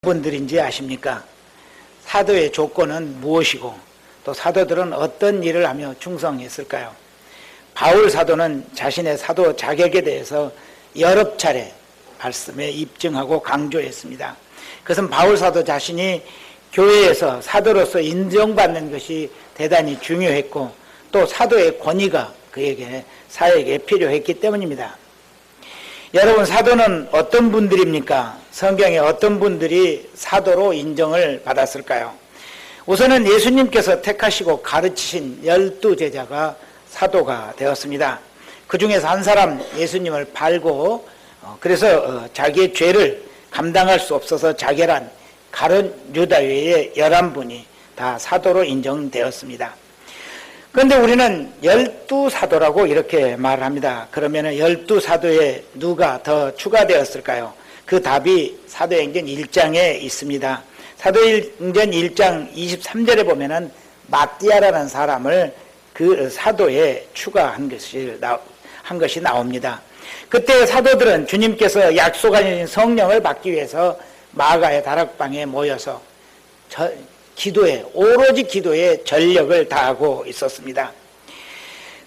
분들인지 아십니까? 사도의 조건은 무엇이고 또 사도들은 어떤 일을 하며 충성했을까요? 바울 사도는 자신의 사도 자격에 대해서 여러 차례 말씀에 입증하고 강조했습니다. 그것은 바울 사도 자신이 교회에서 사도로서 인정받는 것이 대단히 중요했고 또 사도의 권위가 그에게 사역에 필요했기 때문입니다. 여러분, 사도는 어떤 분들입니까? 성경에 어떤 분들이 사도로 인정을 받았을까요? 우선은 예수님께서 택하시고 가르치신 12제자가 사도가 되었습니다. 그 중에서 한 사람 예수님을 팔고 그래서 자기의 죄를 감당할 수 없어서 자결한 가룟 유다 외에 11분이 다 사도로 인정되었습니다. 그런데 우리는 12사도라고 이렇게 말합니다. 그러면 12사도에 누가 더 추가되었을까요? 그 답이 사도행전 1장에 있습니다. 사도행전 1장 23절에 보면은 마띠아라는 사람을 그 사도에 추가한 것이 나옵니다. 그때 사도들은 주님께서 약속하신 성령을 받기 위해서 마가의 다락방에 모여서 오로지 기도에 전력을 다하고 있었습니다.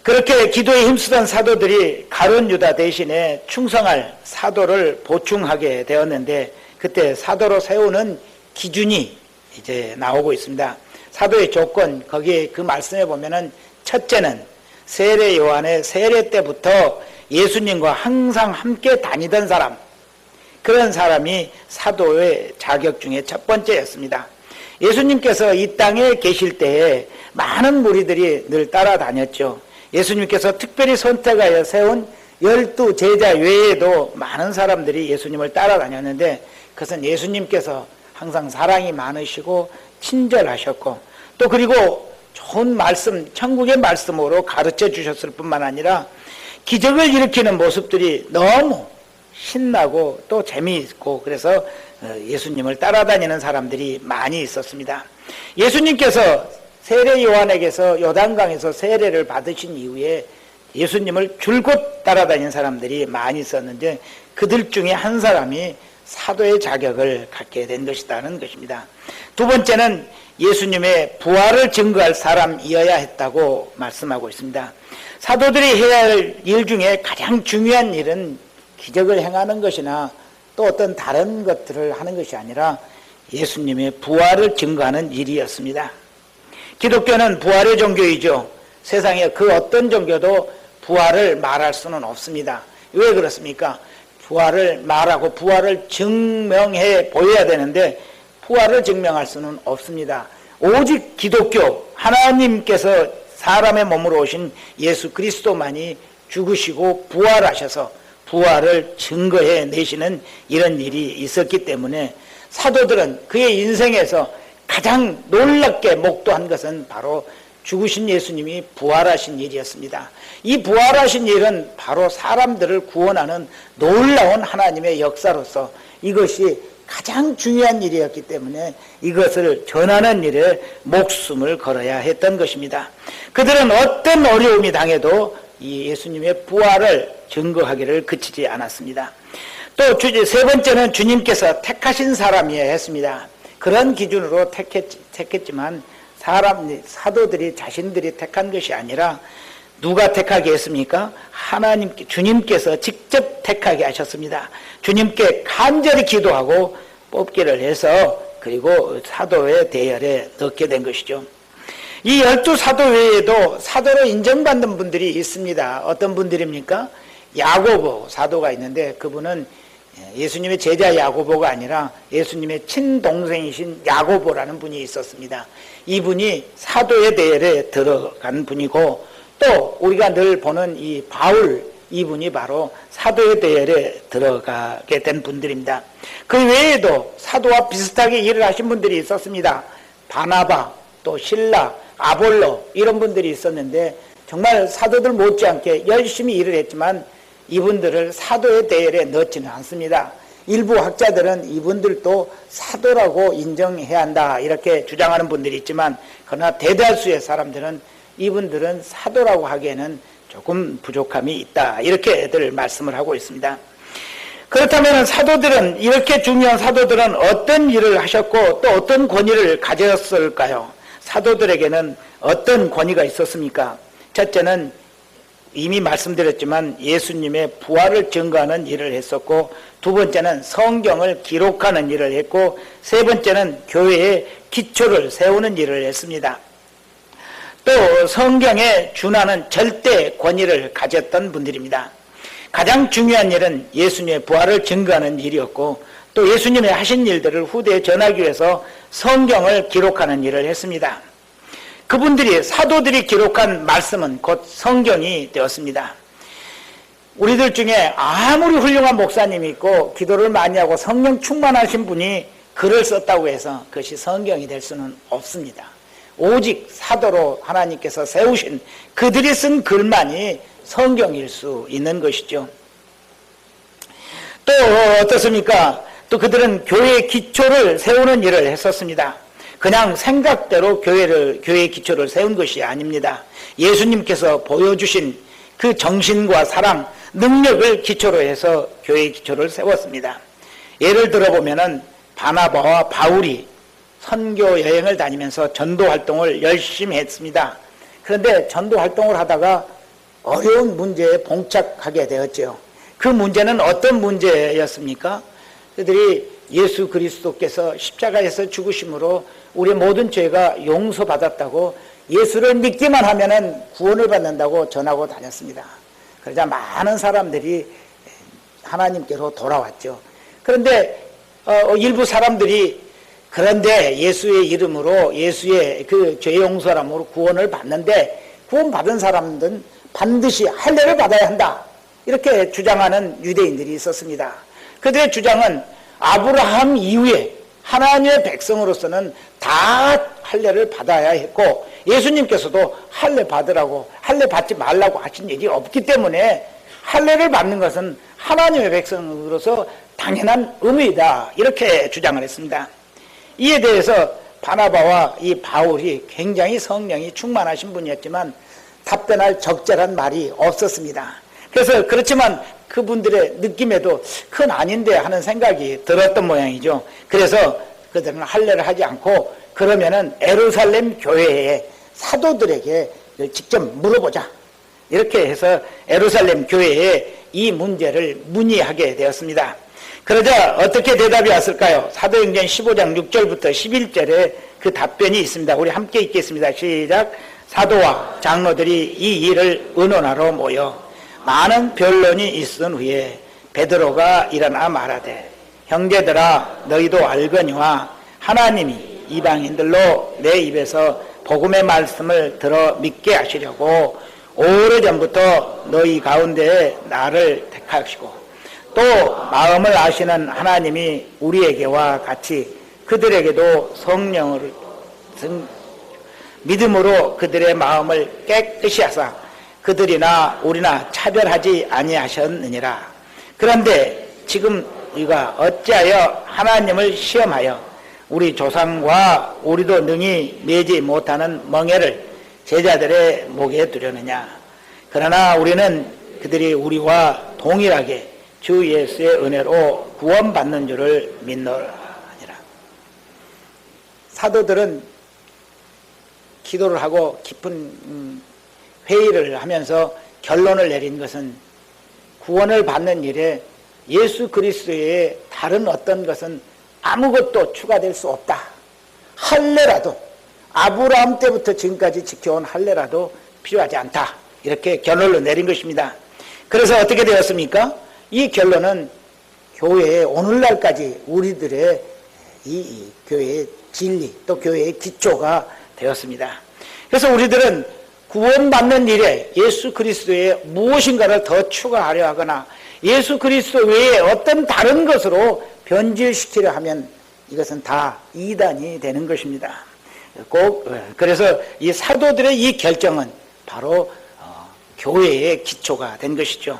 그렇게 기도에 힘쓰던 사도들이 가룟 유다 대신에 충성할 사도를 보충하게 되었는데 그때 사도로 세우는 기준이 이제 나오고 있습니다. 사도의 조건, 거기에 그 말씀에 보면은 첫째는 세례 요한의 세례 때부터 예수님과 항상 함께 다니던 사람, 그런 사람이 사도의 자격 중에 첫 번째였습니다. 예수님께서 이 땅에 계실 때에 많은 무리들이 늘 따라다녔죠. 예수님께서 특별히 선택하여 세운 12제자 외에도 많은 사람들이 예수님을 따라다녔는데 그것은 예수님께서 항상 사랑이 많으시고 친절하셨고 또 그리고 좋은 말씀, 천국의 말씀으로 가르쳐 주셨을 뿐만 아니라 기적을 일으키는 모습들이 너무 신나고 또 재미있고 그래서 예수님을 따라다니는 사람들이 많이 있었습니다. 예수님께서 세례 요한에게서 요단강에서 세례를 받으신 이후에 예수님을 줄곧 따라다니는 사람들이 많이 있었는데 그들 중에 한 사람이 사도의 자격을 갖게 된 것이라는 것입니다. 두 번째는 예수님의 부활을 증거할 사람이어야 했다고 말씀하고 있습니다. 사도들이 해야 할 일 중에 가장 중요한 일은 기적을 행하는 것이나 또 어떤 다른 것들을 하는 것이 아니라 예수님의 부활을 증거하는 일이었습니다. 기독교는 부활의 종교이죠. 세상에 그 어떤 종교도 부활을 말할 수는 없습니다. 왜 그렇습니까? 부활을 말하고 부활을 증명해 보여야 되는데 부활을 증명할 수는 없습니다. 오직 기독교, 하나님께서 사람의 몸으로 오신 예수 그리스도만이 죽으시고 부활하셔서 부활을 증거해 내시는 이런 일이 있었기 때문에 사도들은 그의 인생에서 가장 놀랍게 목도한 것은 바로 죽으신 예수님이 부활하신 일이었습니다. 이 부활하신 일은 바로 사람들을 구원하는 놀라운 하나님의 역사로서 이것이 가장 중요한 일이었기 때문에 이것을 전하는 일에 목숨을 걸어야 했던 것입니다. 그들은 어떤 어려움이 당해도 이 예수님의 부활을 증거하기를 그치지 않았습니다. 또 세 번째는 주님께서 택하신 사람이어야 했습니다. 그런 기준으로 택했지만 사도들이 자신들이 택한 것이 아니라 누가 택하게 했습니까? 주님께서 직접 택하게 하셨습니다. 주님께 간절히 기도하고 뽑기를 해서 그리고 사도의 대열에 넣게 된 것이죠. 이 12사도 외에도 사도로 인정받는 분들이 있습니다. 어떤 분들입니까? 야고보 사도가 있는데 그분은 예수님의 제자 야고보가 아니라 예수님의 친동생이신 야고보라는 분이 있었습니다. 이분이 사도의 대열에 들어간 분이고 또 우리가 늘 보는 이 바울, 이분이 바로 사도의 대열에 들어가게 된 분들입니다. 그 외에도 사도와 비슷하게 일을 하신 분들이 있었습니다. 바나바, 또 실라, 아볼로 이런 분들이 있었는데 정말 사도들 못지않게 열심히 일을 했지만 이분들을 사도의 대열에 넣지는 않습니다. 일부 학자들은 이분들도 사도라고 인정해야 한다 이렇게 주장하는 분들이 있지만 그러나 대다수의 사람들은 이분들은 사도라고 하기에는 조금 부족함이 있다 이렇게들 말씀을 하고 있습니다. 그렇다면 사도들은, 이렇게 중요한 사도들은 어떤 일을 하셨고 또 어떤 권위를 가졌을까요? 사도들에게는 어떤 권위가 있었습니까? 첫째는 이미 말씀드렸지만 예수님의 부활을 증거하는 일을 했었고, 두 번째는 성경을 기록하는 일을 했고, 세 번째는 교회의 기초를 세우는 일을 했습니다. 또 성경에 준하는 절대 권위를 가졌던 분들입니다. 가장 중요한 일은 예수님의 부활을 증거하는 일이었고, 또 예수님의 하신 일들을 후대에 전하기 위해서 성경을 기록하는 일을 했습니다. 그분들이, 사도들이 기록한 말씀은 곧 성경이 되었습니다. 우리들 중에 아무리 훌륭한 목사님이 있고 기도를 많이 하고 성령 충만하신 분이 글을 썼다고 해서 그것이 성경이 될 수는 없습니다. 오직 사도로 하나님께서 세우신 그들이 쓴 글만이 성경일 수 있는 것이죠. 또 어떻습니까? 또 그들은 교회의 기초를 세우는 일을 했었습니다. 그냥 생각대로 교회의 기초를 세운 것이 아닙니다. 예수님께서 보여주신 그 정신과 사랑, 능력을 기초로 해서 교회의 기초를 세웠습니다. 예를 들어보면은 바나바와 바울이 선교 여행을 다니면서 전도 활동을 열심히 했습니다. 그런데 전도 활동을 하다가 어려운 문제에 봉착하게 되었죠. 그 문제는 어떤 문제였습니까? 그들이 예수 그리스도께서 십자가에서 죽으심으로 우리의 모든 죄가 용서받았다고, 예수를 믿기만 하면은 구원을 받는다고 전하고 다녔습니다. 그러자 많은 사람들이 하나님께로 돌아왔죠. 그런데 일부 사람들이, 그런데 예수의 이름으로, 예수의 그 죄 용서함으로 구원을 받는데, 구원받은 사람들은 반드시 할례를 받아야 한다, 이렇게 주장하는 유대인들이 있었습니다. 그들의 주장은 아브라함 이후에 하나님의 백성으로서는 다 할례를 받아야 했고, 예수님께서도 할례 받으라고, 할례 받지 말라고 하신 일이 없기 때문에 할례를 받는 것은 하나님의 백성으로서 당연한 의무이다, 이렇게 주장을 했습니다. 이에 대해서 바나바와 이 바울이 굉장히 성령이 충만하신 분이었지만 답변할 적절한 말이 없었습니다. 그래서 그렇지만 그분들의 느낌에도 그건 아닌데 하는 생각이 들었던 모양이죠. 그래서 그들은 할례를 하지 않고, 그러면은 예루살렘 교회의 사도들에게 직접 물어보자, 이렇게 해서 예루살렘 교회에 이 문제를 문의하게 되었습니다. 그러자 어떻게 대답이 왔을까요? 사도행전 15장 6절부터 11절에 그 답변이 있습니다. 우리 함께 읽겠습니다. 시작. 사도와 장로들이 이 일을 의논하러 모여 많은 변론이 있은 후에 베드로가 일어나 말하되, 형제들아, 너희도 알거니와 하나님이 이방인들로 내 입에서 복음의 말씀을 들어 믿게 하시려고 오래전부터 너희 가운데에 나를 택하시고, 또 마음을 아시는 하나님이 우리에게와 같이 그들에게도 성령을 믿음으로 그들의 마음을 깨끗이 하사 그들이나 우리나 차별하지 아니하셨느니라. 그런데 지금 우리가 어찌하여 하나님을 시험하여 우리 조상과 우리도 능히 매지 못하는 멍에를 제자들의 목에 두려느냐. 그러나 우리는 그들이 우리와 동일하게 주 예수의 은혜로 구원받는 줄을 믿노라. 사도들은 기도를 하고 깊은 회의를 하면서 결론을 내린 것은, 구원을 받는 일에 예수 그리스도의 다른 어떤 것은 아무것도 추가될 수 없다. 할례라도, 아브라함 때부터 지금까지 지켜온 할례라도 필요하지 않다, 이렇게 결론을 내린 것입니다. 그래서 어떻게 되었습니까? 이 결론은 교회의 오늘날까지 우리들의 이 교회의 진리, 또 교회의 기초가 되었습니다. 그래서 우리들은 구원받는 일에 예수 그리스도의 무엇인가를 더 추가하려 하거나 예수 그리스도 외에 어떤 다른 것으로 변질시키려 하면 이것은 다 이단이 되는 것입니다. 그래서 이 사도들의 이 결정은 바로 교회의 기초가 된 것이죠.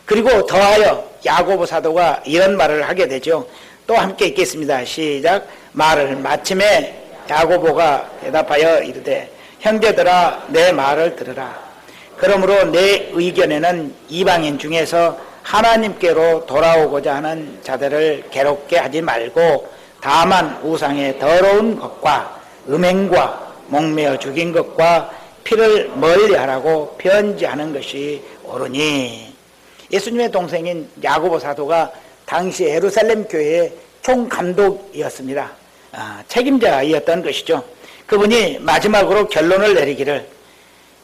그리고 더하여 야고보 사도가 이런 말을 하게 되죠. 또 함께 읽겠습니다. 시작. 말을 마침에 야고보가 대답하여 이르되, 형제들아, 내 말을 들으라. 그러므로 내 의견에는 이방인 중에서 하나님께로 돌아오고자 하는 자들을 괴롭게 하지 말고 다만 우상의 더러운 것과 음행과 목매어 죽인 것과 피를 멀리하라고 편지하는 것이 옳으니. 예수님의 동생인 야고보 사도가 당시 예루살렘 교회의 총감독이었습니다. 책임자이었던 것이죠. 그분이 마지막으로 결론을 내리기를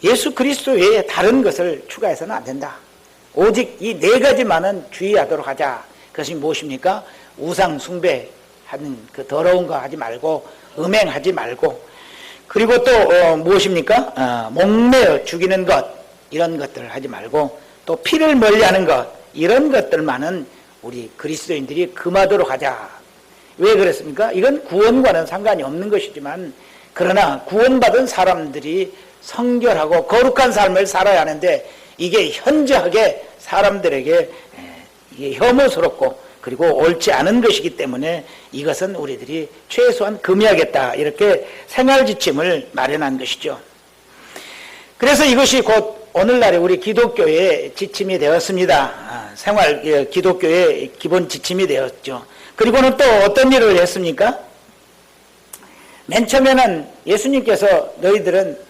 예수 그리스도 외에 다른 것을 추가해서는 안 된다. 오직 이 네 가지만은 주의하도록 하자. 그것이 무엇입니까? 우상 숭배하는 그 더러운 거 하지 말고, 음행하지 말고, 그리고 또 무엇입니까? 목매어 죽이는 것, 이런 것들을 하지 말고, 또 피를 멀리하는 것, 이런 것들만은 우리 그리스도인들이 금하도록 하자. 왜 그랬습니까? 이건 구원과는 상관이 없는 것이지만, 그러나 구원받은 사람들이 성결하고 거룩한 삶을 살아야 하는데, 이게 현저하게 사람들에게 이게 혐오스럽고 그리고 옳지 않은 것이기 때문에 이것은 우리들이 최소한 금해야겠다, 이렇게 생활지침을 마련한 것이죠. 그래서 이것이 곧 오늘날의 우리 기독교의 지침이 되었습니다. 생활 기독교의 기본 지침이 되었죠. 그리고는 또 어떤 일을 했습니까? 맨 처음에는 예수님께서 너희들은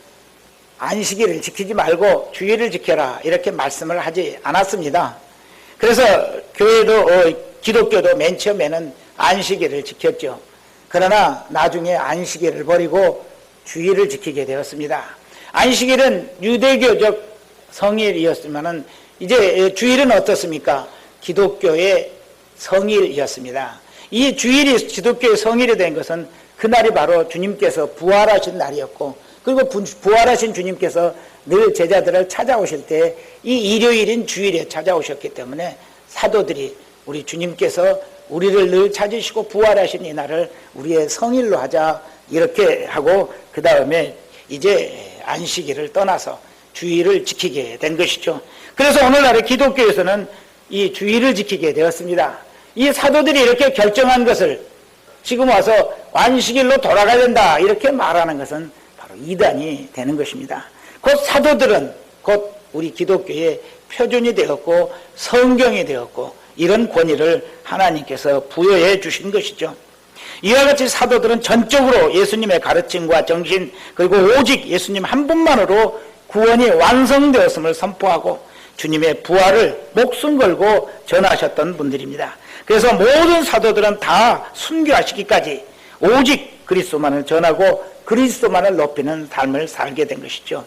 안식일을 지키지 말고 주일을 지켜라, 이렇게 말씀을 하지 않았습니다. 그래서 교회도 기독교도 맨 처음에는 안식일을 지켰죠. 그러나 나중에 안식일을 버리고 주일을 지키게 되었습니다. 안식일은 유대교적 성일이었지만은 이제 주일은 어떻습니까? 기독교의 성일이었습니다. 이 주일이 기독교의 성일이 된 것은 그날이 바로 주님께서 부활하신 날이었고, 그리고 부활하신 주님께서 늘 제자들을 찾아오실 때 이 일요일인 주일에 찾아오셨기 때문에 사도들이 우리 주님께서 우리를 늘 찾으시고 부활하신 이 날을 우리의 성일로 하자, 이렇게 하고 그 다음에 이제 안식일을 떠나서 주일을 지키게 된 것이죠. 그래서 오늘날의 기독교에서는 이 주일을 지키게 되었습니다. 이 사도들이 이렇게 결정한 것을 지금 와서 안식일로 돌아가야 된다, 이렇게 말하는 것은 바로 이단이 되는 것입니다. 곧 사도들은 곧 우리 기독교의 표준이 되었고 성경이 되었고 이런 권위를 하나님께서 부여해 주신 것이죠. 이와 같이 사도들은 전적으로 예수님의 가르침과 정신, 그리고 오직 예수님 한 분만으로 구원이 완성되었음을 선포하고 주님의 부활을 목숨 걸고 전하셨던 분들입니다. 그래서 모든 사도들은 다 순교하시기까지 오직 그리스도만을 전하고 그리스도만을 높이는 삶을 살게 된 것이죠.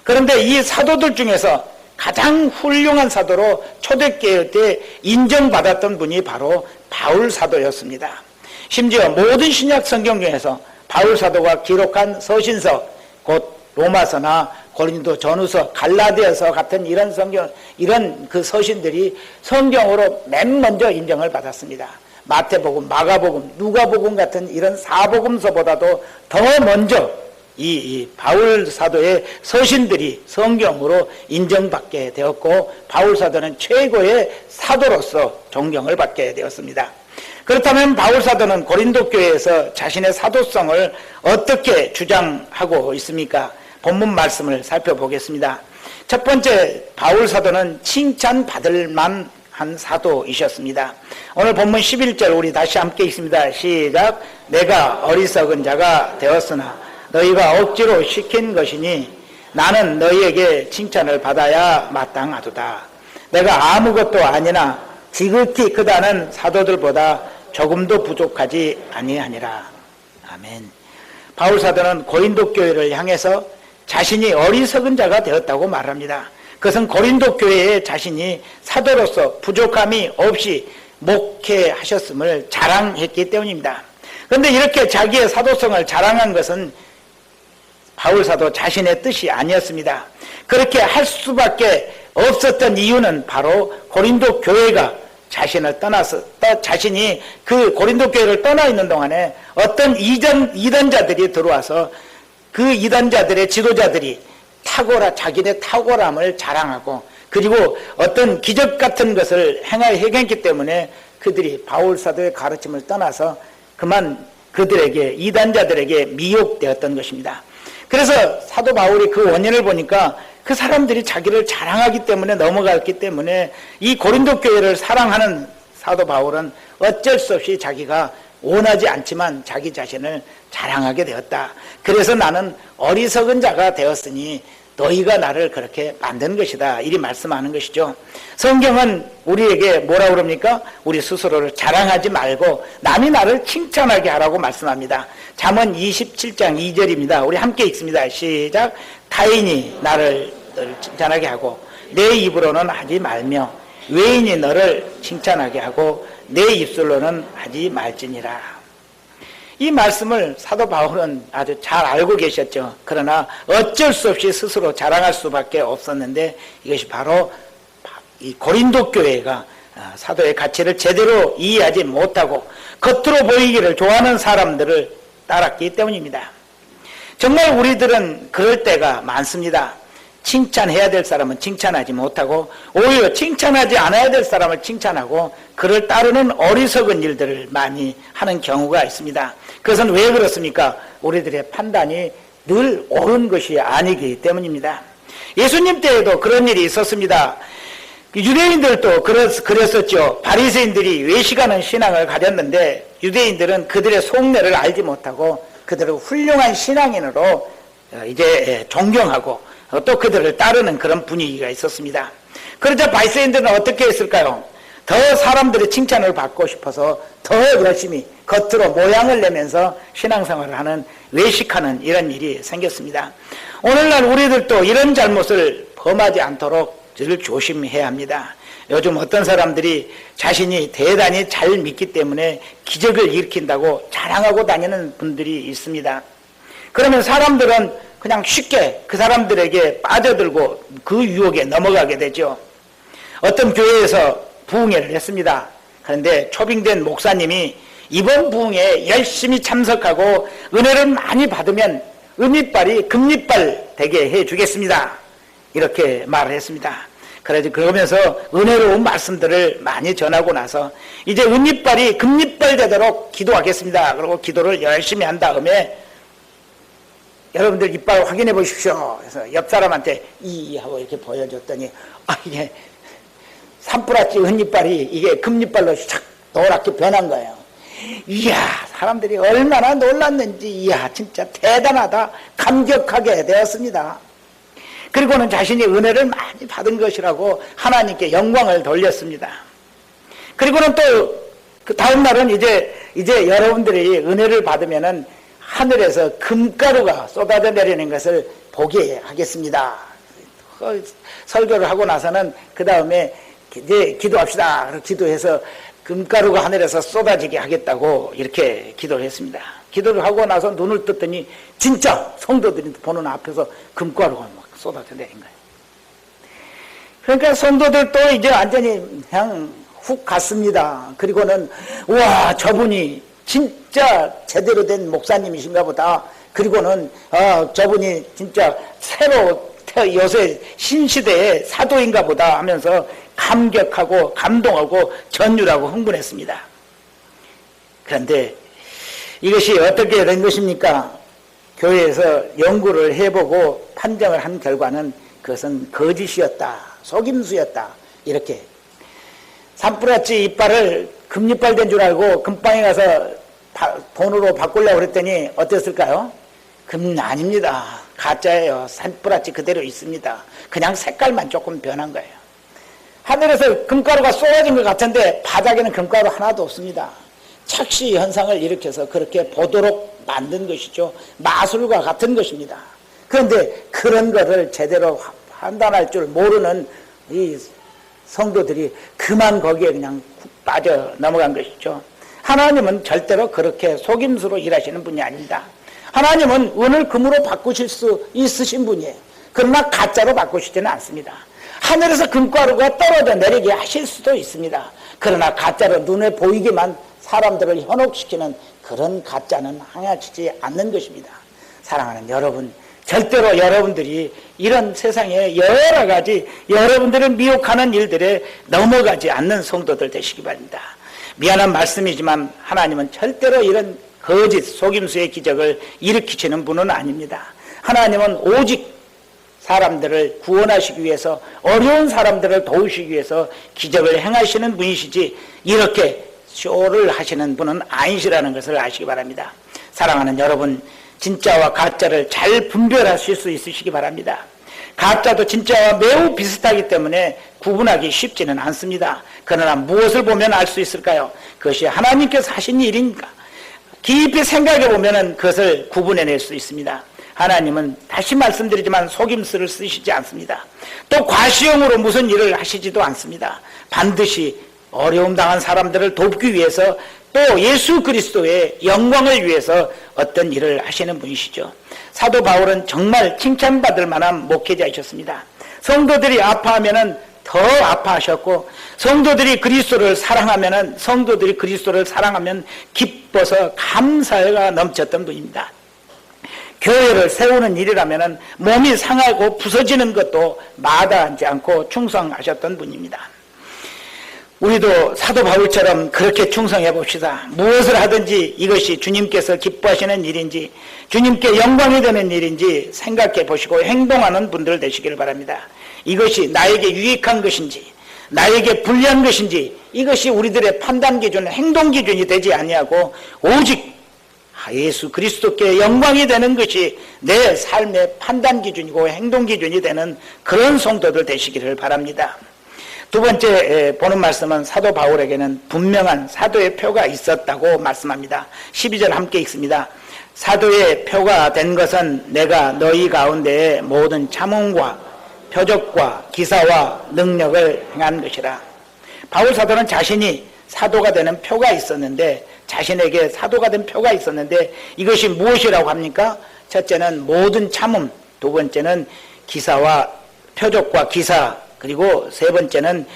그런데 이 사도들 중에서 가장 훌륭한 사도로 초대교회 때 인정받았던 분이 바로 바울 사도였습니다. 심지어 모든 신약 성경 중에서 바울 사도가 기록한 서신서, 곧 로마서나 고린도 전후서, 갈라디아서 같은 이런 성경, 이런 그 서신들이 성경으로 맨 먼저 인정을 받았습니다. 마태복음, 마가복음, 누가복음 같은 이런 사복음서보다도 더 먼저 이 바울 사도의 서신들이 성경으로 인정받게 되었고, 바울 사도는 최고의 사도로서 존경을 받게 되었습니다. 그렇다면 바울 사도는 고린도 교회에서 자신의 사도성을 어떻게 주장하고 있습니까? 본문 말씀을 살펴보겠습니다. 첫 번째, 바울 사도는 칭찬받을 만한 사도이셨습니다. 오늘 본문 11절 우리 다시 함께 읽습니다. 시작. 내가 어리석은 자가 되었으나 너희가 억지로 시킨 것이니 나는 너희에게 칭찬을 받아야 마땅하도다. 내가 아무것도 아니나 지극히 크다는 사도들보다 조금도 부족하지 아니하니라. 아멘. 바울 사도는 고린도 교회를 향해서 자신이 어리석은 자가 되었다고 말합니다. 그것은 고린도 교회에 자신이 사도로서 부족함이 없이 목회하셨음을 자랑했기 때문입니다. 그런데 이렇게 자기의 사도성을 자랑한 것은 바울 사도 자신의 뜻이 아니었습니다. 그렇게 할 수밖에 없었던 이유는 바로 고린도 교회가 자신을 떠나서 자신이 그 고린도 교회를 떠나 있는 동안에 어떤 이단자들이 들어와서 그 이단자들의 지도자들이 자기네 탁월함을 자랑하고, 그리고 어떤 기적 같은 것을 행했기 때문에 그들이 바울 사도의 가르침을 떠나서 그만 그들에게, 이단자들에게 미혹되었던 것입니다. 그래서 사도 바울이 그 원인을 보니까 그 사람들이 자기를 자랑하기 때문에 넘어갔기 때문에 이 고린도 교회를 사랑하는 사도 바울은 어쩔 수 없이 자기가 원하지 않지만 자기 자신을 자랑하게 되었다. 그래서 나는 어리석은 자가 되었으니 너희가 나를 그렇게 만든 것이다. 이리 말씀하는 것이죠. 성경은 우리에게 뭐라고 그럽니까? 우리 스스로를 자랑하지 말고 남이 나를 칭찬하게 하라고 말씀합니다. 잠언 27장 2절입니다. 우리 함께 읽습니다. 시작. 타인이 나를 칭찬하게 하고 내 입으로는 하지 말며 외인이 너를 칭찬하게 하고 내 입술로는 하지 말지니라. 이 말씀을 사도 바울은 아주 잘 알고 계셨죠. 그러나 어쩔 수 없이 스스로 자랑할 수밖에 없었는데 이것이 바로 이 고린도 교회가 사도의 가치를 제대로 이해하지 못하고 겉으로 보이기를 좋아하는 사람들을 따랐기 때문입니다. 정말 우리들은 그럴 때가 많습니다. 칭찬해야 될 사람은 칭찬하지 못하고 오히려 칭찬하지 않아야 될 사람을 칭찬하고 그를 따르는 어리석은 일들을 많이 하는 경우가 있습니다. 그것은 왜 그렇습니까? 우리들의 판단이 늘 옳은 것이 아니기 때문입니다. 예수님 때에도 그런 일이 있었습니다. 유대인들도 그랬었죠. 바리새인들이 외식하는 신앙을 가졌는데 유대인들은 그들의 속내를 알지 못하고 그들을 훌륭한 신앙인으로 이제 존경하고 또 그들을 따르는 그런 분위기가 있었습니다. 그러자 바리새인들은 어떻게 했을까요? 더 사람들의 칭찬을 받고 싶어서 더 열심히 겉으로 모양을 내면서 신앙생활을 하는 외식하는 이런 일이 생겼습니다. 오늘날 우리들도 이런 잘못을 범하지 않도록 늘 조심해야 합니다. 요즘 어떤 사람들이 자신이 대단히 잘 믿기 때문에 기적을 일으킨다고 자랑하고 다니는 분들이 있습니다. 그러면 사람들은 그냥 쉽게 그 사람들에게 빠져들고 그 유혹에 넘어가게 되죠. 어떤 교회에서 부흥회를 했습니다. 그런데 초빙된 목사님이 이번 부흥회에 열심히 참석하고 은혜를 많이 받으면 은이빨이 금리빨 되게 해주겠습니다. 이렇게 말을 했습니다. 그러면서 은혜로운 말씀들을 많이 전하고 나서 이제 은이빨이 금리빨 되도록 기도하겠습니다. 그리고 기도를 열심히 한 다음에 여러분들 이빨 확인해 보십시오. 그래서 옆 사람한테 하고 이렇게 보여줬더니 이게 산뿌라치 은이빨이 이게 금이빨로 샥 노랗게 변한 거예요. 이야, 사람들이 얼마나 놀랐는지, 이야, 진짜 대단하다, 감격하게 되었습니다. 그리고는 자신이 은혜를 많이 받은 것이라고 하나님께 영광을 돌렸습니다. 그리고는 또 그 다음 날은 이제 여러분들이 은혜를 받으면은 하늘에서 금가루가 쏟아져 내리는 것을 보게 하겠습니다. 설교를 하고 나서는 그 다음에 이제 기도합시다. 기도해서 금가루가 하늘에서 쏟아지게 하겠다고 이렇게 기도를 했습니다. 기도를 하고 나서 눈을 떴더니 진짜 성도들이 보는 앞에서 금가루가 막 쏟아져 내린 거예요. 그러니까 성도들도 이제 완전히 그냥 훅 갔습니다. 그리고는 와, 저분이 진짜 제대로 된 목사님이신가 보다. 그리고는 저분이 진짜 새로 요새 신시대의 사도인가 보다 하면서 감격하고 감동하고 전율하고 흥분했습니다. 그런데 이것이 어떻게 된 것입니까? 교회에서 연구를 해보고 판정을 한 결과는 그것은 거짓이었다, 속임수였다. 이렇게 산뿌라치 이빨을 금이빨 된 줄 알고 금방에 가서 돈으로 바꾸려고 그랬더니 어땠을까요? 금 아닙니다. 가짜예요. 산뿌라치 그대로 있습니다. 그냥 색깔만 조금 변한 거예요. 하늘에서 금가루가 쏟아진 것 같은데 바닥에는 금가루 하나도 없습니다. 착시 현상을 일으켜서 그렇게 보도록 만든 것이죠. 마술과 같은 것입니다. 그런데 그런 거를 제대로 판단할 줄 모르는 이 성도들이 그만 거기에 그냥 훅 빠져 넘어간 것이죠. 하나님은 절대로 그렇게 속임수로 일하시는 분이 아닙니다. 하나님은 은을 금으로 바꾸실 수 있으신 분이에요. 그러나 가짜로 바꾸시지는 않습니다. 하늘에서 금가루가 떨어져 내리게 하실 수도 있습니다. 그러나 가짜로 눈에 보이게만 사람들을 현혹시키는 그런 가짜는 행하시지 않는 것입니다. 사랑하는 여러분, 절대로 여러분들이 이런 세상에 여러 가지 여러분들을 미혹하는 일들에 넘어가지 않는 성도들 되시기 바랍니다. 미안한 말씀이지만 하나님은 절대로 이런 거짓 속임수의 기적을 일으키시는 분은 아닙니다. 하나님은 오직 사람들을 구원하시기 위해서, 어려운 사람들을 도우시기 위해서 기적을 행하시는 분이시지 이렇게 쇼를 하시는 분은 아니시라는 것을 아시기 바랍니다. 사랑하는 여러분, 진짜와 가짜를 잘 분별하실 수 있으시기 바랍니다. 가짜도 진짜와 매우 비슷하기 때문에 구분하기 쉽지는 않습니다. 그러나 무엇을 보면 알 수 있을까요? 그것이 하나님께서 하신 일이니까 깊이 생각해 보면 그것을 구분해낼 수 있습니다. 하나님은 다시 말씀드리지만 속임수를 쓰시지 않습니다. 또 과시형으로 무슨 일을 하시지도 않습니다. 반드시 어려움 당한 사람들을 돕기 위해서, 또 예수 그리스도의 영광을 위해서 어떤 일을 하시는 분이시죠. 사도 바울은 정말 칭찬받을 만한 목회자이셨습니다. 성도들이 아파하면은 더 아파하셨고, 성도들이 그리스도를 사랑하면은, 성도들이 그리스도를 사랑하면 기뻐서 감사가 넘쳤던 분입니다. 교회를 세우는 일이라면은 몸이 상하고 부서지는 것도 마다하지 않고 충성하셨던 분입니다. 우리도 사도 바울처럼 그렇게 충성해 봅시다. 무엇을 하든지 이것이 주님께서 기뻐하시는 일인지, 주님께 영광이 되는 일인지 생각해 보시고 행동하는 분들 되시길 바랍니다. 이것이 나에게 유익한 것인지, 나에게 불리한 것인지, 이것이 우리들의 판단 기준, 행동 기준이 되지 아니하고 오직 예수 그리스도께 영광이 되는 것이 내 삶의 판단 기준이고 행동 기준이 되는 그런 성도들 되시기를 바랍니다. 두 번째 보는 말씀은 사도 바울에게는 분명한 사도의 표가 있었다고 말씀합니다. 12절 함께 읽습니다. 사도의 표가 된 것은 내가 너희 가운데에 모든 참음과 표적과 기사와 능력을 행한 것이라. 바울 사도는 자신이 사도가 되는 표가 있었는데, 자신에게 사도가 된 표가 있었는데 이것이 무엇이라고 합니까? 첫째는 모든 참음, 두 번째는 기사와 표적과 기사, 그리고 세 번째는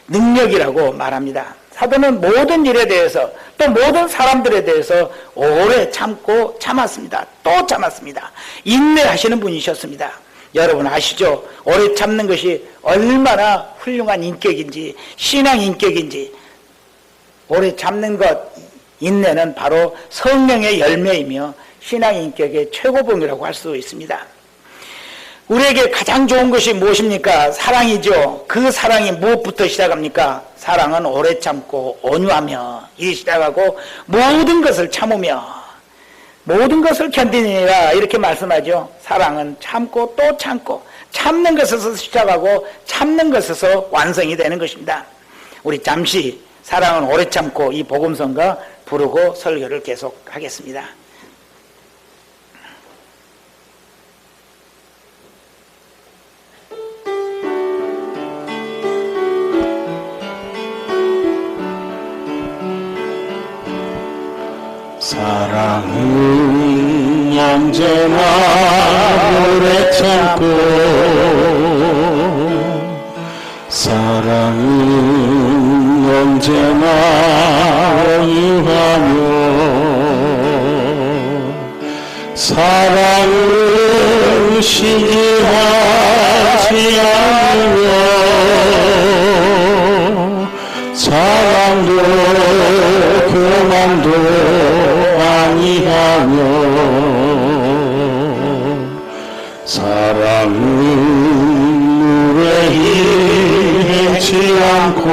능력이라고 말합니다. 사도는 모든 일에 대해서, 또 모든 사람들에 대해서 오래 참고 참았습니다. 또 참았습니다. 인내하시는 분이셨습니다. 여러분 아시죠? 오래 참는 것이 얼마나 훌륭한 인격인지, 신앙 인격인지. 오래 참는 것, 인내는 바로 성령의 열매이며 신앙 인격의 최고봉이라고 할 수 있습니다. 우리에게 가장 좋은 것이 무엇입니까? 사랑이죠. 그 사랑이 무엇부터 시작합니까? 사랑은 오래 참고 온유하며 이 시작하고 모든 것을 참으며 모든 것을 견디니라, 이렇게 말씀하죠. 사랑은 참고 또 참고, 참는 것에서 시작하고 참는 것에서 완성이 되는 것입니다. 우리 잠시 사랑은 오래 참고 이 복음성가 부르고 설교를 계속하겠습니다. 사랑은 언제나 오래 참고, 사랑은 언제나 온유하며, 사랑은 시기하지 않으며, 사랑도 교만도 아니하며, 사랑은 물에 헤치 않고,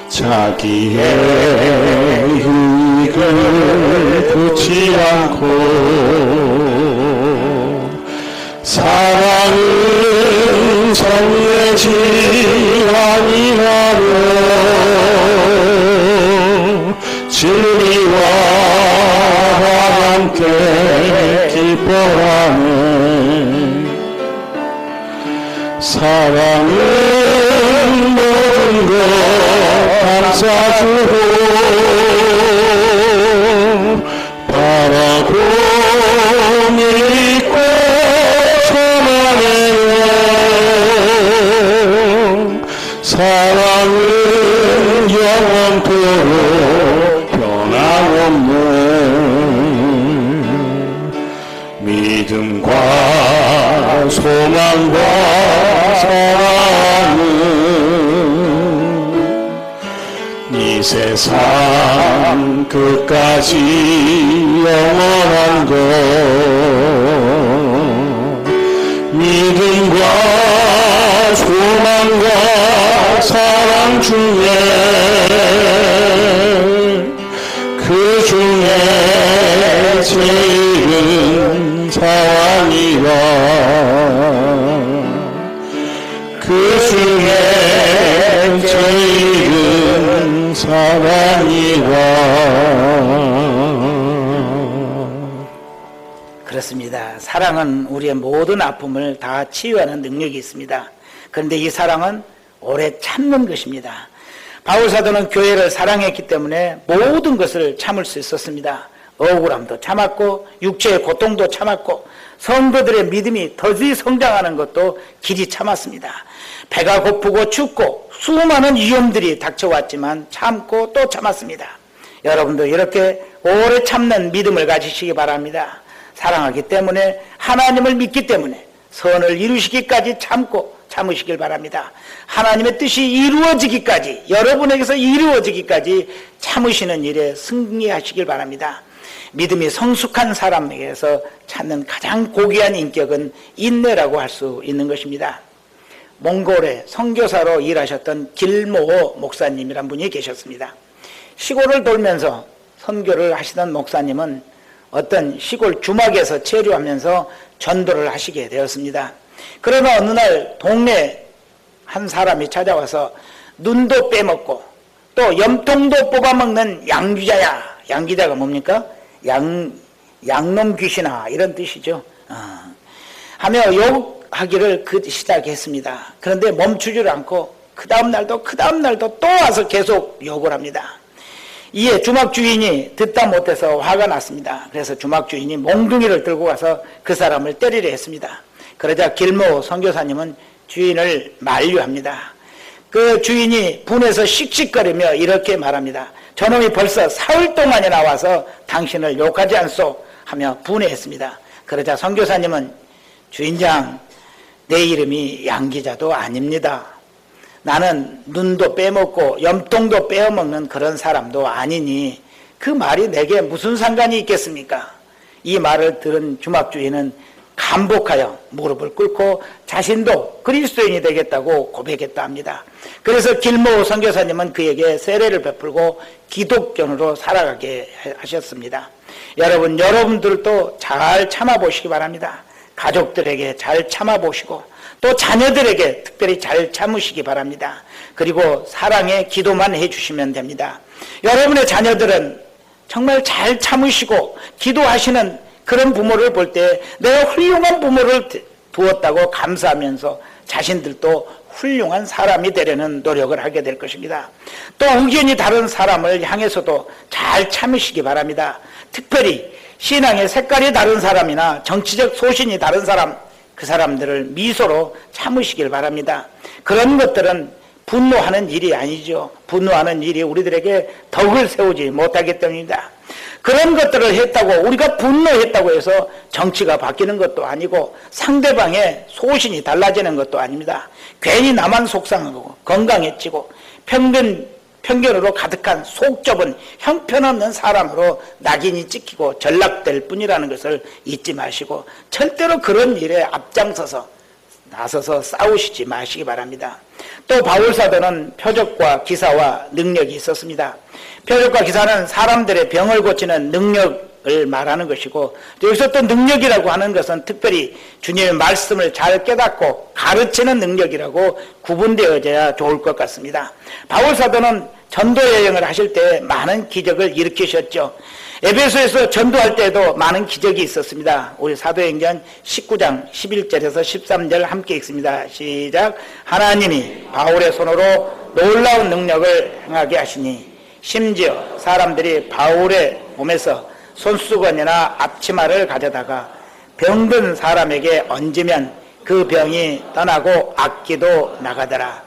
자기의 유익을 굳지 않고, 사랑은 성내지 아니하며, 진리와 함께 기뻐하네. 사랑은 모든 것 감싸주고, 바라고 믿고 참아내요. 사랑은 영원토록 변함없는 믿음과 소망과 사랑은 이 세상 끝까지 영원한 것 믿음과 소망과 사랑 중에 그 중에 제일은 사랑이라 그 중에 제일은 사랑이라. 그렇습니다. 사랑은 우리의 모든 아픔을 다 치유하는 능력이 있습니다. 그런데 이 사랑은 오래 참는 것입니다. 바울 사도는 교회를 사랑했기 때문에 모든 것을 참을 수 있었습니다. 억울함도 참았고 육체의 고통도 참았고 성도들의 믿음이 더디 성장하는 것도 길이 참았습니다. 배가 고프고 춥고 수많은 위험들이 닥쳐왔지만 참고 또 참았습니다. 여러분도 이렇게 오래 참는 믿음을 가지시기 바랍니다. 사랑하기 때문에, 하나님을 믿기 때문에 선을 이루시기까지 참으시길 바랍니다. 하나님의 뜻이 이루어지기까지, 여러분에게서 이루어지기까지 참으시는 일에 승리하시길 바랍니다. 믿음이 성숙한 사람에게서 찾는 가장 고귀한 인격은 인내라고 할 수 있는 것입니다. 몽골에 선교사로 일하셨던 길모 목사님이란 분이 계셨습니다. 시골을 돌면서 선교를 하시던 목사님은 어떤 시골 주막에서 체류하면서 전도를 하시게 되었습니다. 그러나 어느 날 동네 한 사람이 찾아와서 눈도 빼먹고 또 염통도 뽑아먹는 양귀자야. 양귀자가 뭡니까? 양놈 귀신아, 이런 뜻이죠. 하며 욕하기를 시작했습니다. 그런데 멈추지를 않고 그 다음 날도 또 와서 계속 욕을 합니다. 이에 주막 주인이 듣다 못해서 화가 났습니다. 그래서 주막 주인이 몽둥이를 들고 가서 그 사람을 때리려 했습니다. 그러자 길모 선교사님은 주인을 만류합니다. 그 주인이 분해서 씩씩거리며 이렇게 말합니다. 저놈이 벌써 사흘 동안이나 와서 당신을 욕하지 않소 하며 분해했습니다. 그러자 선교사님은 주인장, 내 이름이 양기자도 아닙니다. 나는 눈도 빼먹고 염통도 빼어먹는 그런 사람도 아니니 그 말이 내게 무슨 상관이 있겠습니까? 이 말을 들은 주막주인은 감복하여 무릎을 꿇고 자신도 그리스도인이 되겠다고 고백했다 합니다. 그래서 길모 선교사님은 그에게 세례를 베풀고 기독교인으로 살아가게 하셨습니다. 여러분들도 잘 참아보시기 바랍니다. 가족들에게 잘 참아보시고 또 자녀들에게 특별히 잘 참으시기 바랍니다. 그리고 사랑의 기도만 해주시면 됩니다. 여러분의 자녀들은 정말 잘 참으시고 기도하시는 그런 부모를 볼 때 내가 훌륭한 부모를 두었다고 감사하면서 자신들도 훌륭한 사람이 되려는 노력을 하게 될 것입니다. 또 의견이 다른 사람을 향해서도 잘 참으시기 바랍니다. 특별히 신앙의 색깔이 다른 사람이나 정치적 소신이 다른 사람, 그 사람들을 미소로 참으시길 바랍니다. 그런 것들은 분노하는 일이 아니죠. 분노하는 일이 우리들에게 덕을 세우지 못하기 때문입니다. 그런 것들을 했다고 우리가 분노했다고 해서 정치가 바뀌는 것도 아니고 상대방의 소신이 달라지는 것도 아닙니다. 괜히 나만 속상하고 건강해지고 편견으로 가득한 속 좁은 형편없는 사람으로 낙인이 찍히고 전락될 뿐이라는 것을 잊지 마시고 절대로 그런 일에 앞장서서 나서서 싸우시지 마시기 바랍니다. 또 바울사도는 표적과 기사와 능력이 있었습니다. 표적과 기사는 사람들의 병을 고치는 능력을 말하는 것이고 여기서 또 능력이라고 하는 것은 특별히 주님의 말씀을 잘 깨닫고 가르치는 능력이라고 구분되어져야 좋을 것 같습니다. 바울사도는 전도 여행을 하실 때 많은 기적을 일으키셨죠. 에베소에서 전도할 때도 많은 기적이 있었습니다. 우리 사도행전 19장 11절에서 13절 함께 읽습니다. 시작. 하나님이 바울의 손으로 놀라운 능력을 행하게 하시니 심지어 사람들이 바울의 몸에서 손수건이나 앞치마를 가져다가 병든 사람에게 얹으면 그 병이 떠나고 악기도 나가더라.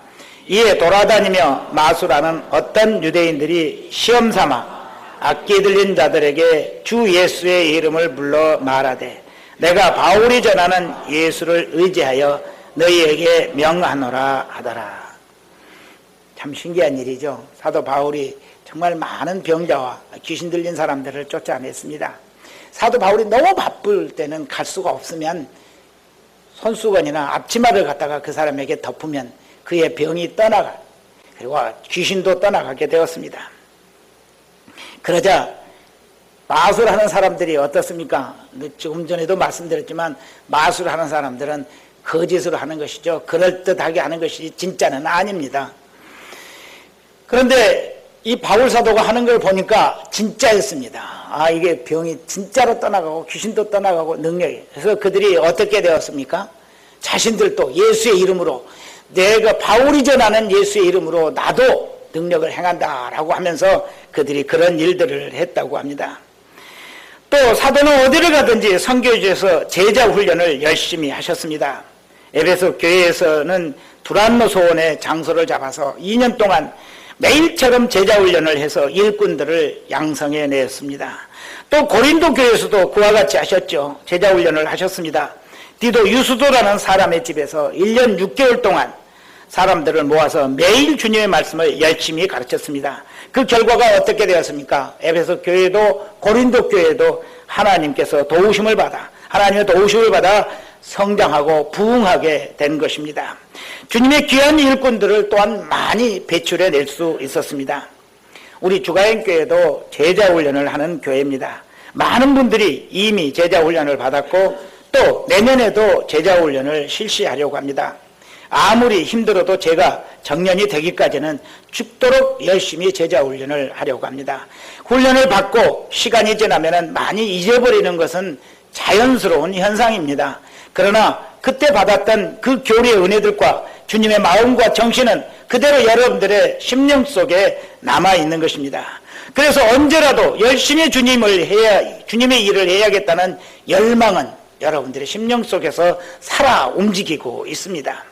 이에 돌아다니며 마술하는 어떤 유대인들이 시험삼아 악기 들린 자들에게 주 예수의 이름을 불러 말하되 내가 바울이 전하는 예수를 의지하여 너희에게 명하노라 하더라. 참 신기한 일이죠. 사도 바울이 정말 많은 병자와 귀신 들린 사람들을 쫓아냈습니다. 사도 바울이 너무 바쁠 때는 갈 수가 없으면 손수건이나 앞치마를 갖다가 그 사람에게 덮으면 그의 병이 떠나가, 그리고 귀신도 떠나가게 되었습니다. 그러자 마술하는 사람들이 어떻습니까? 조금 전에도 말씀드렸지만 마술하는 사람들은 거짓으로 하는 것이죠. 그럴듯하게 하는 것이 진짜는 아닙니다. 그런데 이 바울 사도가 하는 걸 보니까 진짜였습니다. 아, 이게 병이 진짜로 떠나가고 귀신도 떠나가고 능력이. 그래서 그들이 어떻게 되었습니까? 자신들도 예수의 이름으로, 내가 바울이 전하는 예수의 이름으로 나도 능력을 행한다라고 하면서 그들이 그런 일들을 했다고 합니다. 또 사도는 어디를 가든지 선교지에서 제자 훈련을 열심히 하셨습니다. 에베소 교회에서는 두란노 소원의 장소를 잡아서 2년 동안 매일처럼 제자 훈련을 해서 일꾼들을 양성해 냈습니다. 또 고린도 교회에서도 그와 같이 하셨죠. 제자 훈련을 하셨습니다. 디도 유수도라는 사람의 집에서 1년 6개월 동안 사람들을 모아서 매일 주님의 말씀을 열심히 가르쳤습니다. 그 결과가 어떻게 되었습니까? 에베소 교회도 고린도 교회도 하나님께서 도우심을 받아, 하나님의 도우심을 받아 성장하고 부흥하게 된 것입니다. 주님의 귀한 일꾼들을 또한 많이 배출해 낼 수 있었습니다. 우리 주가인교회도 제자훈련을 하는 교회입니다. 많은 분들이 이미 제자훈련을 받았고 또 내년에도 제자훈련을 실시하려고 합니다. 아무리 힘들어도 제가 정년이 되기까지는 죽도록 열심히 제자훈련을 하려고 합니다. 훈련을 받고 시간이 지나면 많이 잊어버리는 것은 자연스러운 현상입니다. 그러나 그때 받았던 그 교리의 은혜들과 주님의 마음과 정신은 그대로 여러분들의 심령 속에 남아있는 것입니다. 그래서 언제라도 열심히 주님의 일을 해야겠다는 열망은 여러분들의 심령 속에서 살아 움직이고 있습니다.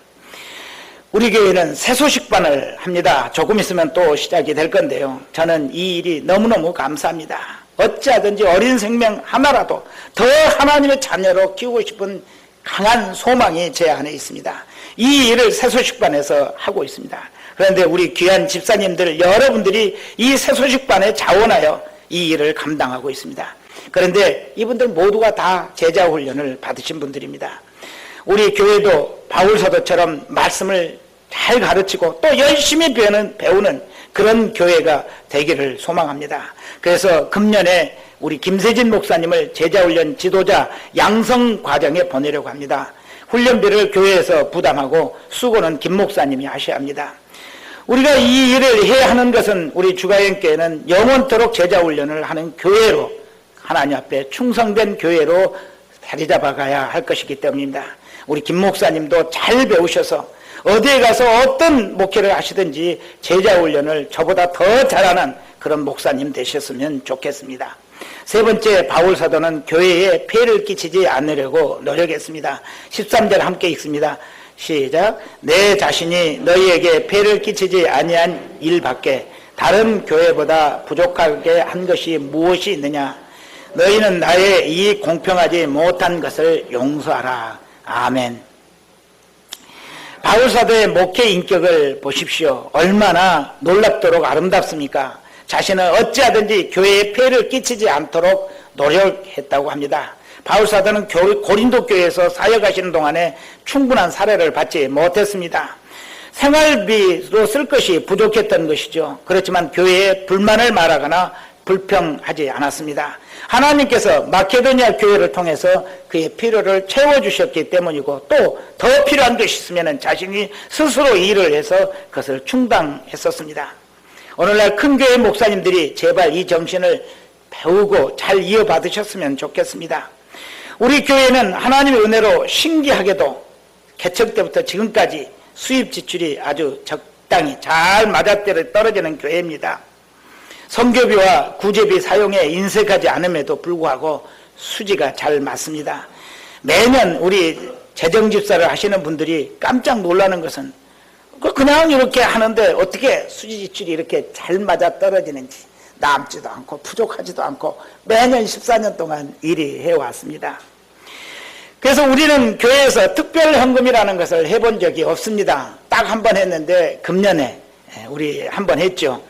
우리 교회는 새소식반을 합니다. 조금 있으면 또 시작이 될 건데요. 저는 이 일이 너무너무 감사합니다. 어찌하든지 어린 생명 하나라도 더 하나님의 자녀로 키우고 싶은 강한 소망이 제 안에 있습니다. 이 일을 새소식반에서 하고 있습니다. 그런데 우리 귀한 집사님들 여러분들이 이 새소식반에 자원하여 이 일을 감당하고 있습니다. 그런데 이분들 모두가 다 제자훈련을 받으신 분들입니다. 우리 교회도 바울 사도처럼 말씀을 잘 가르치고 또 열심히 배우는 그런 교회가 되기를 소망합니다. 그래서 금년에 우리 김세진 목사님을 제자훈련 지도자 양성과정에 보내려고 합니다. 훈련비를 교회에서 부담하고 수고는 김 목사님이 하셔야 합니다. 우리가 이 일을 해야 하는 것은 우리 주가연교회는 영원토록 제자훈련을 하는 교회로, 하나님 앞에 충성된 교회로 자리 잡아가야 할 것이기 때문입니다. 우리 김 목사님도 잘 배우셔서 어디에 가서 어떤 목회를 하시든지 제자훈련을 저보다 더 잘하는 그런 목사님 되셨으면 좋겠습니다. 세 번째, 바울 사도는 교회에 폐를 끼치지 않으려고 노력했습니다. 13절 함께 읽습니다. 시작. 내 자신이 너희에게 폐를 끼치지 아니한 일밖에 다른 교회보다 부족하게 한 것이 무엇이 있느냐? 너희는 나의 이 공평하지 못한 것을 용서하라. 아멘. 바울 사도의 목회 인격을 보십시오. 얼마나 놀랍도록 아름답습니까? 자신은 어찌하든지 교회에 폐를 끼치지 않도록 노력했다고 합니다. 바울 사도는 고린도 교회에서 사역하시는 동안에 충분한 사례를 받지 못했습니다. 생활비로 쓸 것이 부족했던 것이죠. 그렇지만 교회에 불만을 말하거나 불평하지 않았습니다. 하나님께서 마케도니아 교회를 통해서 그의 필요를 채워주셨기 때문이고 또 더 필요한 것이 있으면 자신이 스스로 일을 해서 그것을 충당했었습니다. 오늘날 큰 교회 목사님들이 제발 이 정신을 배우고 잘 이어받으셨으면 좋겠습니다. 우리 교회는 하나님의 은혜로 신기하게도 개척 때부터 지금까지 수입 지출이 아주 적당히 잘 맞아떨어지는 교회입니다. 선교비와 구제비 사용에 인색하지 않음에도 불구하고 수지가 잘 맞습니다. 매년 우리 재정집사를 하시는 분들이 깜짝 놀라는 것은 그냥 이렇게 하는데 어떻게 수지 지출이 이렇게 잘 맞아떨어지는지, 남지도 않고 부족하지도 않고 매년 14년 동안 일이 해왔습니다. 그래서 우리는 교회에서 특별헌금이라는 것을 해본 적이 없습니다. 딱 한 번 했는데 금년에 우리 한 번 했죠.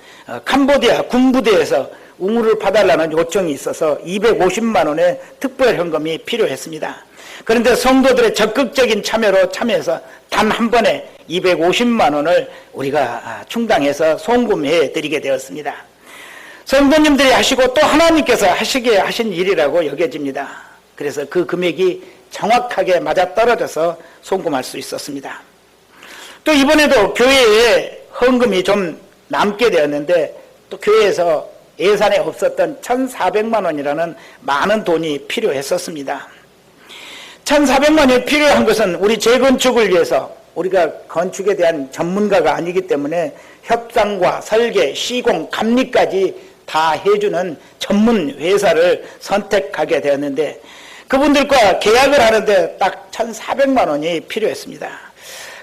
캄보디아 군부대에서 우물을 파달라는 요청이 있어서 250만 원의 특별 현금이 필요했습니다. 그런데 성도들의 적극적인 참여해서 단 한 번에 250만 원을 우리가 충당해서 송금해 드리게 되었습니다. 성도님들이 하시고 또 하나님께서 하시게 하신 일이라고 여겨집니다. 그래서 그 금액이 정확하게 맞아떨어져서 송금할 수 있었습니다. 또 이번에도 교회에 헌금이 좀 남게 되었는데 또 교회에서 예산에 없었던 1,400만 원이라는 많은 돈이 필요했었습니다. 1,400만 원이 필요한 것은 우리 재건축을 위해서 우리가 건축에 대한 전문가가 아니기 때문에 협상과 설계, 시공, 감리까지 다 해주는 전문 회사를 선택하게 되었는데 그분들과 계약을 하는데 딱 1,400만 원이 필요했습니다.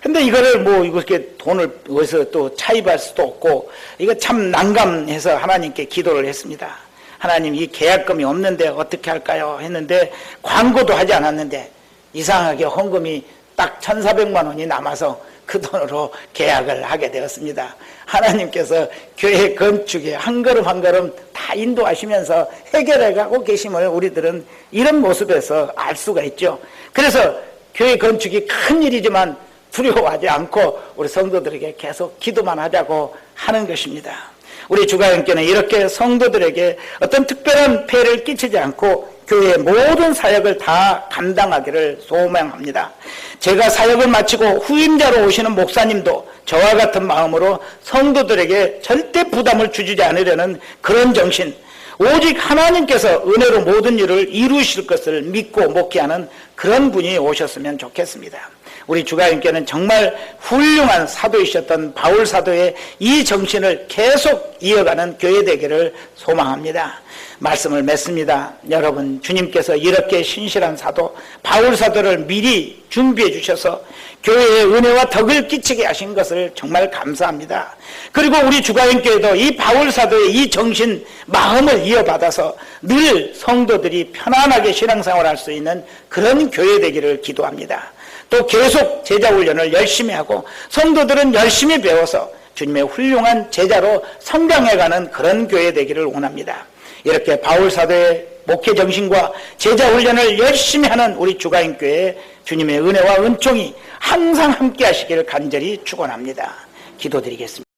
근데 이거를 이렇게 돈을 어디서 또 차입할 수도 없고 이거 참 난감해서 하나님께 기도를 했습니다. 하나님, 이 계약금이 없는데 어떻게 할까요? 했는데 광고도 하지 않았는데 이상하게 헌금이 딱 1,400만 원이 남아서 그 돈으로 계약을 하게 되었습니다. 하나님께서 교회 건축에 한 걸음 한 걸음 다 인도하시면서 해결해 가고 계심을 우리들은 이런 모습에서 알 수가 있죠. 그래서 교회 건축이 큰 일이지만 두려워하지 않고 우리 성도들에게 계속 기도만 하자고 하는 것입니다. 우리 주가형께는 이렇게 성도들에게 어떤 특별한 폐해를 끼치지 않고 교회의 모든 사역을 다 감당하기를 소망합니다. 제가 사역을 마치고 후임자로 오시는 목사님도 저와 같은 마음으로 성도들에게 절대 부담을 주지 않으려는 그런 정신, 오직 하나님께서 은혜로 모든 일을 이루실 것을 믿고 목회하는 그런 분이 오셨으면 좋겠습니다. 우리 주가님께는 정말 훌륭한 사도이셨던 바울 사도의 이 정신을 계속 이어가는 교회 되기를 소망합니다. 말씀을 맺습니다. 여러분, 주님께서 이렇게 신실한 사도 바울 사도를 미리 준비해 주셔서 교회에 은혜와 덕을 끼치게 하신 것을 정말 감사합니다. 그리고 우리 주가인교회도 이 바울 사도의 이 정신, 마음을 이어받아서 늘 성도들이 편안하게 신앙생활할 수 있는 그런 교회 되기를 기도합니다. 또 계속 제자 훈련을 열심히 하고 성도들은 열심히 배워서 주님의 훌륭한 제자로 성장해가는 그런 교회 되기를 원합니다. 이렇게 바울 사도의 목회 정신과 제자 훈련을 열심히 하는 우리 주가인교회 주님의 은혜와 은총이 항상 함께 하시기를 간절히 축원합니다. 기도드리겠습니다.